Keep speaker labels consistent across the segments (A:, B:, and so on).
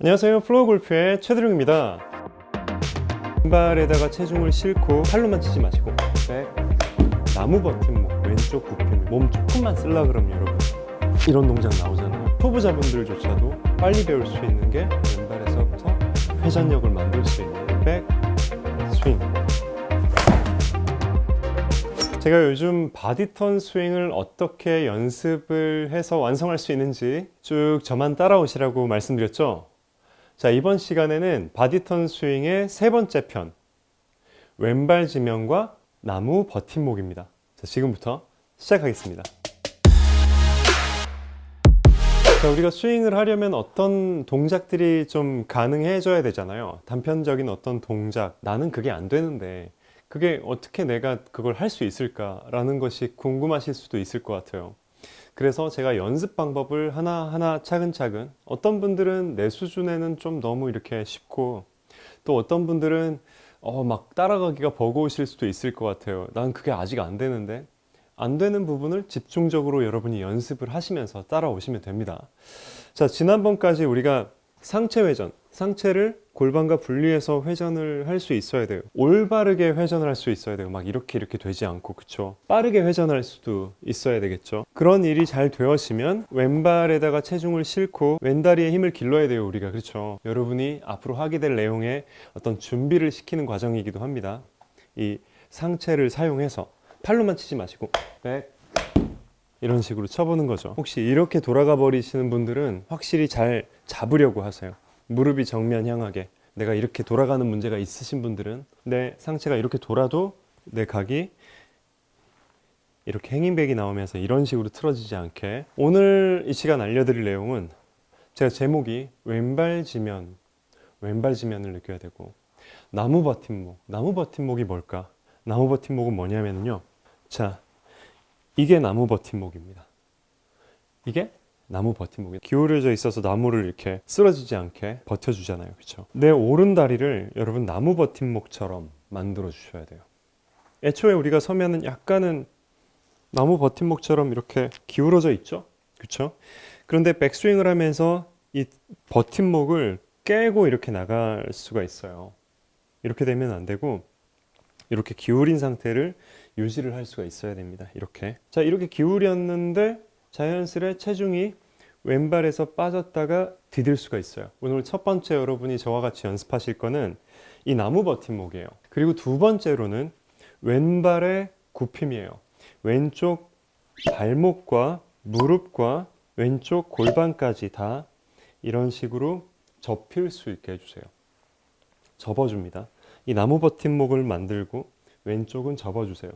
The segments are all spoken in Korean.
A: 안녕하세요. 플로어골프의 최드룡입니다. 왼발에다가 체중을 싣고 팔로만 치지 마시고 백, 나무 버팀목, 왼쪽 굽힘, 몸 조금만 쓸라 그러면 여러분 이런 동작 나오잖아요. 초보자분들조차도 빨리 배울 수 있는 게 왼발에서부터 회전력을 만들 수 있는 백 스윙. 제가 요즘 바디턴 스윙을 어떻게 연습을 해서 완성할 수 있는지 쭉 저만 따라오시라고 말씀드렸죠. 자, 이번 시간에는 바디턴 스윙의 세 번째 편, 왼발 지면과 나무 버팀목입니다. 자, 지금부터 시작하겠습니다. 자, 우리가 스윙을 하려면 어떤 동작들이 좀 가능해져야 되잖아요. 단편적인 어떤 동작, 나는 그게 안 되는데 그게 어떻게 내가 그걸 할 수 있을까라는 것이 궁금하실 수도 있을 것 같아요. 그래서 제가 연습 방법을 하나하나 차근차근, 어떤 분들은 내 수준에는 좀 너무 이렇게 쉽고, 또 어떤 분들은 막 따라가기가 버거우실 수도 있을 것 같아요. 난 그게 아직 안 되는데. 안 되는 부분을 집중적으로 여러분이 연습을 하시면서 따라오시면 됩니다. 자, 지난번까지 우리가 상체 회전, 상체를 골반과 분리해서 회전을 할 수 있어야 돼요. 올바르게 회전을 할 수 있어야 돼요. 막 이렇게 되지 않고, 그쵸? 빠르게 회전할 수도 있어야 되겠죠. 그런 일이 잘 되었으면 왼발에다가 체중을 싣고 왼다리에 힘을 길러야 돼요, 우리가. 그렇죠? 여러분이 앞으로 하게 될 내용에 어떤 준비를 시키는 과정이기도 합니다. 이 상체를 사용해서 팔로만 치지 마시고 백, 이런 식으로 쳐보는 거죠. 혹시 이렇게 돌아가 버리시는 분들은 확실히 잘 잡으려고 하세요. 무릎이 정면 향하게. 내가 이렇게 돌아가는 문제가 있으신 분들은 내 상체가 이렇게 돌아도 내 각이 이렇게 행잉백이 나오면서 이런 식으로 틀어지지 않게. 오늘 이 시간 알려드릴 내용은 제가 제목이 왼발 지면을 느껴야 되고, 나무 버팀목이 뭘까? 나무 버팀목은 뭐냐면요, 자, 이게 나무 버팀목입니다. 이게 나무 버팀목이 기울여져 있어서 나무를 이렇게 쓰러지지 않게 버텨주잖아요. 그렇죠? 내 오른 다리를 여러분 나무 버팀목처럼 만들어 주셔야 돼요. 애초에 우리가 서면은 약간은 나무 버팀목처럼 이렇게 기울어져 있죠. 그렇죠? 그런데 백스윙을 하면서 이 버팀목을 깨고 이렇게 나갈 수가 있어요. 이렇게 되면 안 되고 이렇게 기울인 상태를 유지를 할 수가 있어야 됩니다. 이렇게. 자, 이렇게 기울였는데 자연스레 체중이 왼발에서 빠졌다가 디딜 수가 있어요. 오늘 첫 번째 여러분이 저와 같이 연습하실 거는 이 나무 버팀목이에요. 그리고 두 번째로는 왼발의 굽힘이에요. 왼쪽 발목과 무릎과 왼쪽 골반까지 다 이런 식으로 접힐 수 있게 해주세요. 접어줍니다. 이 나무 버팀목을 만들고 왼쪽은 접어주세요.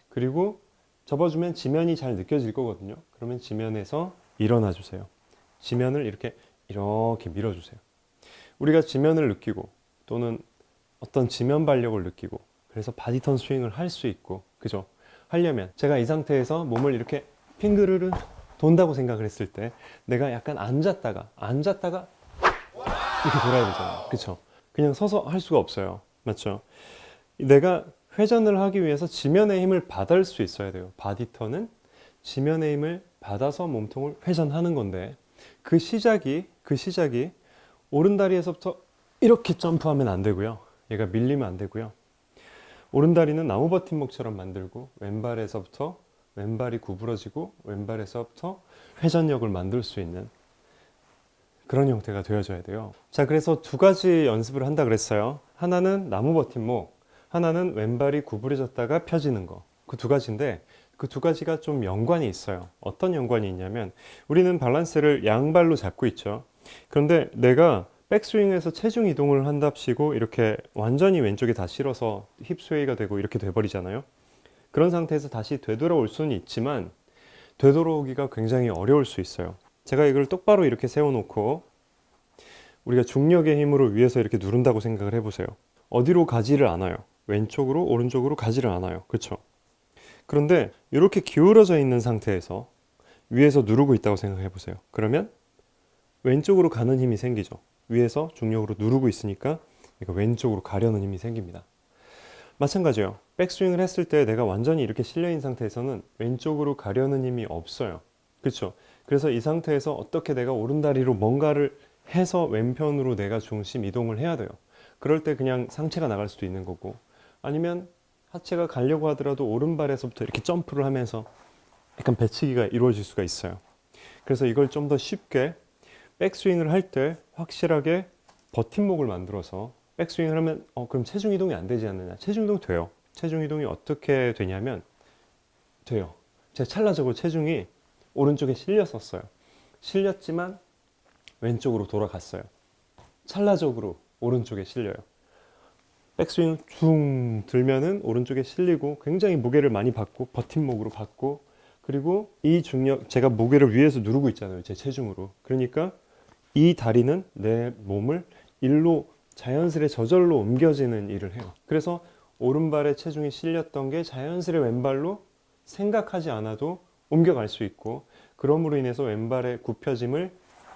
A: 그리고 접어주면 지면이 잘 느껴질 거거든요. 그러면 지면에서 일어나 주세요. 지면을 이렇게 밀어주세요. 우리가 지면을 느끼고 또는 어떤 지면 발력을 느끼고 그래서 바디턴 스윙을 할 수 있고, 그죠? 하려면 제가 이 상태에서 몸을 이렇게 핑그르르 돈다고 생각을 했을 때 내가 약간 앉았다가 이렇게 돌아야 되잖아요. 그쵸? 그냥 서서 할 수가 없어요. 맞죠? 내가 회전을 하기 위해서 지면의 힘을 받을 수 있어야 돼요. 바디턴은 지면의 힘을 받아서 몸통을 회전하는 건데 그 시작이 오른다리에서부터 이렇게 점프하면 안 되고요. 얘가 밀리면 안 되고요. 오른다리는 나무 버팀목처럼 만들고 왼발에서부터 왼발이 구부러지고 왼발에서부터 회전력을 만들 수 있는 그런 형태가 되어져야 돼요. 자, 그래서 두 가지 연습을 한다 그랬어요. 하나는 나무 버팀목, 하나는 왼발이 구부러졌다가 펴지는 거. 그 두 가지인데 그 두 가지가 좀 연관이 있어요. 어떤 연관이 있냐면 우리는 밸런스를 양발로 잡고 있죠. 그런데 내가 백스윙에서 체중 이동을 한답시고 이렇게 완전히 왼쪽에 다 실어서 힙 스웨이가 되고 이렇게 돼버리잖아요. 그런 상태에서 다시 되돌아올 수는 있지만 되돌아오기가 굉장히 어려울 수 있어요. 제가 이걸 똑바로 이렇게 세워놓고 우리가 중력의 힘으로 위에서 이렇게 누른다고 생각을 해보세요. 어디로 가지를 않아요. 왼쪽으로 오른쪽으로 가지를 않아요. 그렇죠? 그런데 이렇게 기울어져 있는 상태에서 위에서 누르고 있다고 생각해 보세요. 그러면 왼쪽으로 가는 힘이 생기죠. 위에서 중력으로 누르고 있으니까 왼쪽으로 가려는 힘이 생깁니다. 마찬가지예요. 백스윙을 했을 때 내가 완전히 이렇게 실려있는 상태에서는 왼쪽으로 가려는 힘이 없어요. 그렇죠? 그래서 이 상태에서 어떻게 내가 오른다리로 뭔가를 해서 왼편으로 내가 중심 이동을 해야 돼요. 그럴 때 그냥 상체가 나갈 수도 있는 거고, 아니면 하체가 가려고 하더라도 오른발에서부터 이렇게 점프를 하면서 약간 배치기가 이루어질 수가 있어요. 그래서 이걸 좀 더 쉽게 백스윙을 할 때 확실하게 버팀목을 만들어서 백스윙을 하면 그럼 체중 이동이 안 되지 않느냐? 체중 이동 돼요. 체중 이동이 어떻게 되냐면 돼요. 제가 찰나적으로 체중이 오른쪽에 실렸었어요. 실렸지만 왼쪽으로 돌아갔어요. 찰나적으로 오른쪽에 실려요. 백스윙 중 들면은 오른쪽에 실리고 굉장히 무게를 많이 받고 버팀목으로 받고, 그리고 이 중력, 제가 무게를 위에서 누르고 있잖아요. 제 체중으로. 그러니까 이 다리는 내 몸을 일로 자연스레 저절로 옮겨지는 일을 해요. 그래서 오른발에 체중이 실렸던 게 자연스레 왼발로 생각하지 않아도 옮겨갈 수 있고, 그럼으로 인해서 왼발의 굽혀짐을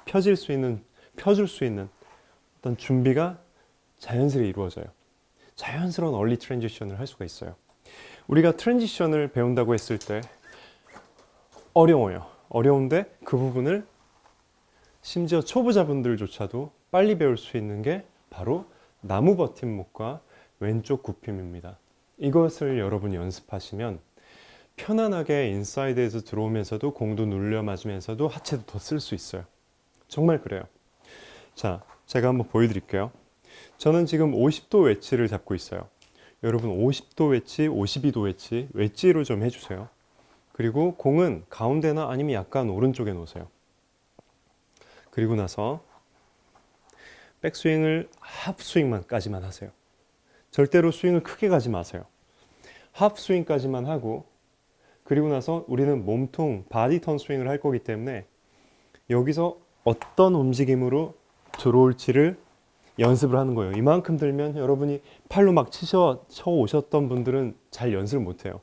A: 펴줄 수 있는 어떤 준비가 자연스레 이루어져요. 자연스러운 얼리 트랜지션을 할 수가 있어요. 우리가 트랜지션을 배운다고 했을 때 어려워요. 어려운데 그 부분을 심지어 초보자분들조차도 빨리 배울 수 있는 게 바로 나무 버팀목과 왼쪽 굽힘입니다. 이것을 여러분이 연습하시면 편안하게 인사이드에서 들어오면서도 공도 눌려 맞으면서도 하체도 더 쓸 수 있어요. 정말 그래요. 자, 제가 한번 보여드릴게요. 저는 지금 50도 웨지를 잡고 있어요. 여러분 50도 웨지, 52도 웨지, 웨지로 좀 해주세요. 그리고 공은 가운데나 아니면 약간 오른쪽에 놓으세요. 그리고 나서 백스윙을 하프스윙까지만 하세요. 절대로 스윙을 크게 가지 마세요. 하프스윙까지만 하고, 그리고 나서 우리는 몸통, 바디턴 스윙을 할 거기 때문에 여기서 어떤 움직임으로 들어올지를 연습을 하는 거예요. 이만큼 들면 여러분이 팔로 막 쳐 오셨던 분들은 잘 연습을 못해요.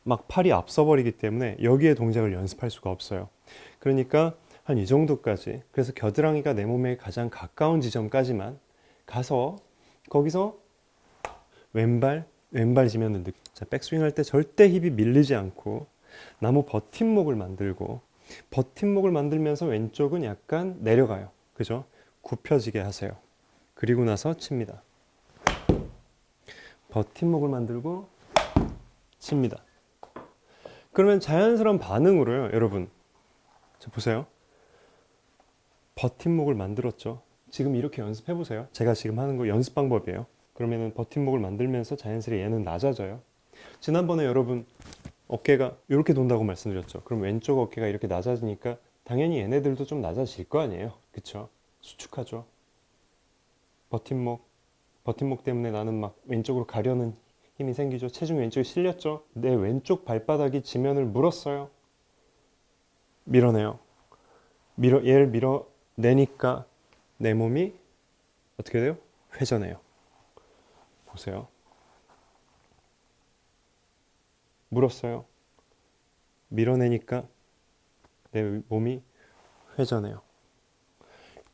A: 막 팔이 앞서버리기 때문에 여기에 동작을 연습할 수가 없어요. 그러니까 한 이 정도까지, 그래서 겨드랑이가 내 몸에 가장 가까운 지점까지만 가서 거기서 왼발 지면을 자, 백스윙 할 때 절대 힙이 밀리지 않고 나무 버팀목을 만들고, 버팀목을 만들면서 왼쪽은 약간 내려가요. 그죠? 굽혀지게 하세요. 그리고 나서 칩니다. 버팀목을 만들고 칩니다. 그러면 자연스러운 반응으로요, 여러분. 자, 보세요. 버팀목을 만들었죠. 지금 이렇게 연습해 보세요. 제가 지금 하는 거 연습 방법이에요. 그러면은 버팀목을 만들면서 자연스레 얘는 낮아져요. 지난번에 여러분 어깨가 이렇게 돈다고 말씀드렸죠. 그럼 왼쪽 어깨가 이렇게 낮아지니까 당연히 얘네들도 좀 낮아질 거 아니에요. 그쵸? 수축하죠. 버팀목 때문에 나는 막 왼쪽으로 가려는 힘이 생기죠. 체중이 왼쪽에 실렸죠. 내 왼쪽 발바닥이 지면을 물었어요. 밀어내요. 얘를 밀어내니까 내 몸이 어떻게 돼요? 회전해요. 보세요. 물었어요. 밀어내니까 내 몸이 회전해요.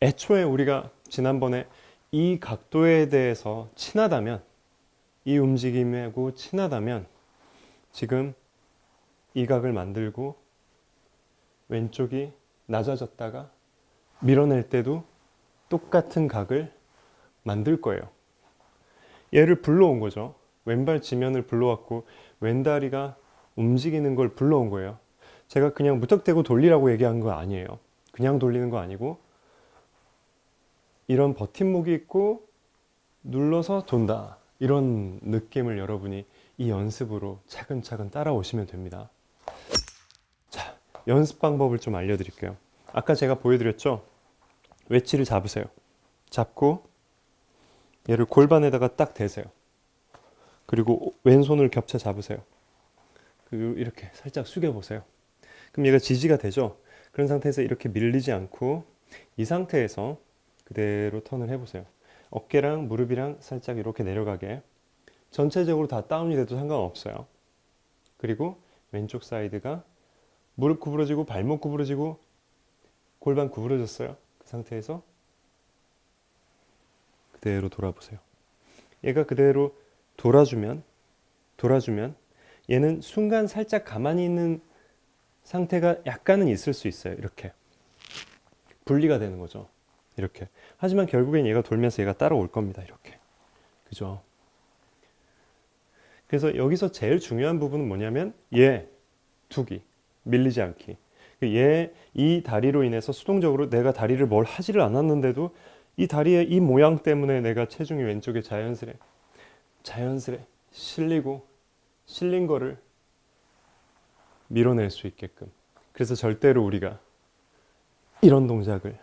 A: 애초에 우리가 지난번에 이 각도에 대해서 친하다면, 이 움직임하고 친하다면 지금 이 각을 만들고 왼쪽이 낮아졌다가 밀어낼 때도 똑같은 각을 만들 거예요. 얘를 불러온 거죠. 왼발 지면을 불러왔고 왼다리가 움직이는 걸 불러온 거예요. 제가 그냥 무턱대고 돌리라고 얘기한 거 아니에요. 그냥 돌리는 거 아니고 이런 버팀목이 있고 눌러서 돈다. 이런 느낌을 여러분이 이 연습으로 차근차근 따라오시면 됩니다. 자, 연습 방법을 좀 알려드릴게요. 아까 제가 보여드렸죠? 웨지를 잡으세요. 잡고 얘를 골반에다가 딱 대세요. 그리고 왼손을 겹쳐 잡으세요. 그리고 이렇게 살짝 숙여보세요. 그럼 얘가 지지가 되죠? 그런 상태에서 이렇게 밀리지 않고 이 상태에서 그대로 턴을 해보세요. 어깨랑 무릎이랑 살짝 이렇게 내려가게. 전체적으로 다 다운이 돼도 상관없어요. 그리고 왼쪽 사이드가 무릎 구부러지고 발목 구부러지고 골반 구부러졌어요. 그 상태에서 그대로 돌아보세요. 얘가 그대로 돌아주면 얘는 순간 살짝 가만히 있는 상태가 약간은 있을 수 있어요. 이렇게 분리가 되는 거죠. 이렇게. 하지만 결국엔 얘가 돌면서 얘가 따라올 겁니다. 이렇게. 그죠? 그래서 여기서 제일 중요한 부분은 뭐냐면 얘 두기, 밀리지 않기. 얘 이 다리로 인해서 수동적으로 내가 다리를 뭘 하지를 않았는데도 이 다리의 이 모양 때문에 내가 체중이 왼쪽에 자연스레 실린 거를 밀어낼 수 있게끔. 그래서 절대로 우리가 이런 동작을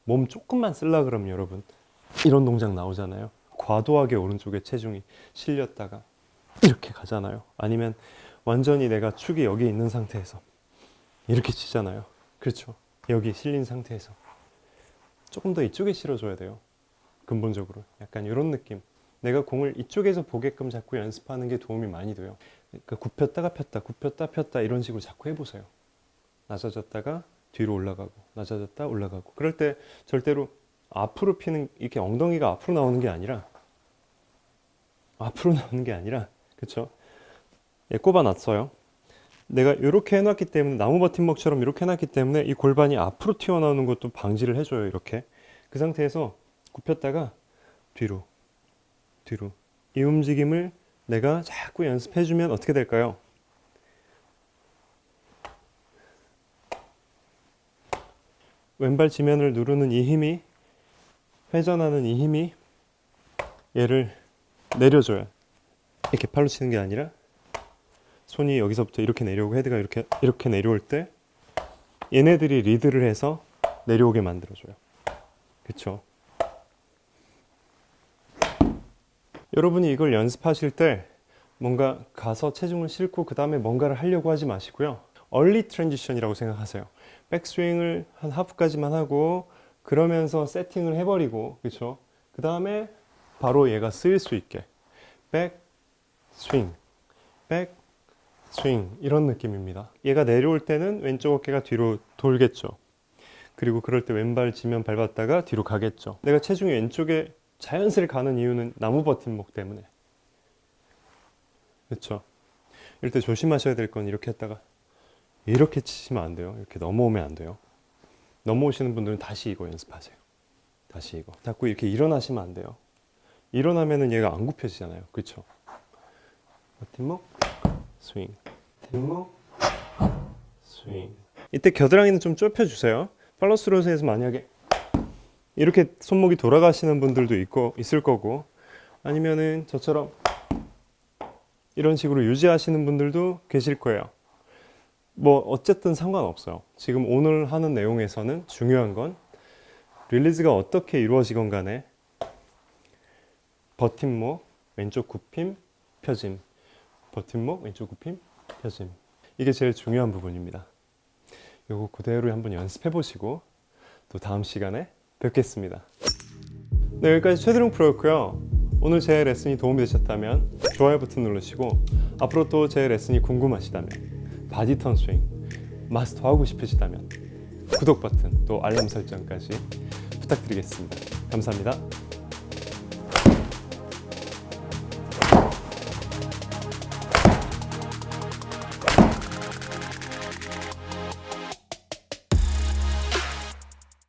A: 몸 조금만 쓰려 그러면 여러분 이런 동작 나오잖아요. 과도하게 오른쪽에 체중이 실렸다가 이렇게 가잖아요. 아니면 완전히 내가 축이 여기 있는 상태에서 이렇게 치잖아요. 그렇죠. 여기 실린 상태에서 조금 더 이쪽에 실어줘야 돼요. 근본적으로 약간 이런 느낌. 내가 공을 이쪽에서 보게끔 자꾸 연습하는 게 도움이 많이 돼요. 그러니까 굽혔다가 폈다, 굽혔다 폈다 이런 식으로 자꾸 해보세요. 낮아졌다가 뒤로 올라가고, 낮아졌다 올라가고. 그럴 때 절대로 앞으로 피는, 이렇게 엉덩이가 앞으로 나오는 게 아니라 그쵸? 예, 꼽아놨어요. 내가 이렇게 해놨기 때문에, 나무 버팀목처럼 이렇게 해놨기 때문에 이 골반이 앞으로 튀어나오는 것도 방지를 해줘요. 이렇게. 그 상태에서 굽혔다가 뒤로 이 움직임을 내가 자꾸 연습해주면 어떻게 될까요? 왼발 지면을 누르는 이 힘이, 회전하는 이 힘이 얘를 내려줘요. 이렇게 팔로 치는 게 아니라 손이 여기서부터 이렇게 내려오고 헤드가 이렇게 내려올 때 얘네들이 리드를 해서 내려오게 만들어줘요. 그쵸? 여러분이 이걸 연습하실 때 뭔가 가서 체중을 싣고 그 다음에 뭔가를 하려고 하지 마시고요. 얼리 트랜지션이라고 생각하세요. 백스윙을 한 하프까지만 하고 그러면서 세팅을 해버리고, 그쵸? 그 다음에 바로 얘가 쓰일 수 있게 백스윙, 백스윙 이런 느낌입니다. 얘가 내려올 때는 왼쪽 어깨가 뒤로 돌겠죠. 그리고 그럴 때 왼발 지면 밟았다가 뒤로 가겠죠. 내가 체중이 왼쪽에 자연스레 가는 이유는 나무 버팀목 때문에. 그렇죠? 이럴 때 조심하셔야 될 건 이렇게 했다가 이렇게 치시면 안 돼요. 이렇게 넘어오면 안 돼요. 넘어오시는 분들은 다시 이거 연습하세요. 다시 이거. 자꾸 이렇게 일어나시면 안 돼요. 일어나면은 얘가 안 굽혀지잖아요. 그렇죠? 버팀목, 스윙, 버팀목, 스윙. 이때 겨드랑이는 좀 좁혀주세요. 팔로스로스에서 만약에 이렇게 손목이 돌아가시는 분들도 있을 거고, 아니면은 저처럼 이런 식으로 유지하시는 분들도 계실 거예요. 뭐 어쨌든 상관없어요. 지금 오늘 하는 내용에서는 중요한 건 릴리즈가 어떻게 이루어지건 간에 버팀목, 왼쪽 굽힘, 펴짐, 버팀목, 왼쪽 굽힘, 펴짐. 이게 제일 중요한 부분입니다. 이거 그대로 한번 연습해 보시고 또 다음 시간에 뵙겠습니다. 네, 여기까지 최드룡 프로였고요. 오늘 제 레슨이 도움이 되셨다면 좋아요 버튼 누르시고, 앞으로 또 제 레슨이 궁금하시다면, 바디턴 스윙 마스터하고 싶으시다면 구독 버튼 또 알람 설정까지 부탁드리겠습니다. 감사합니다.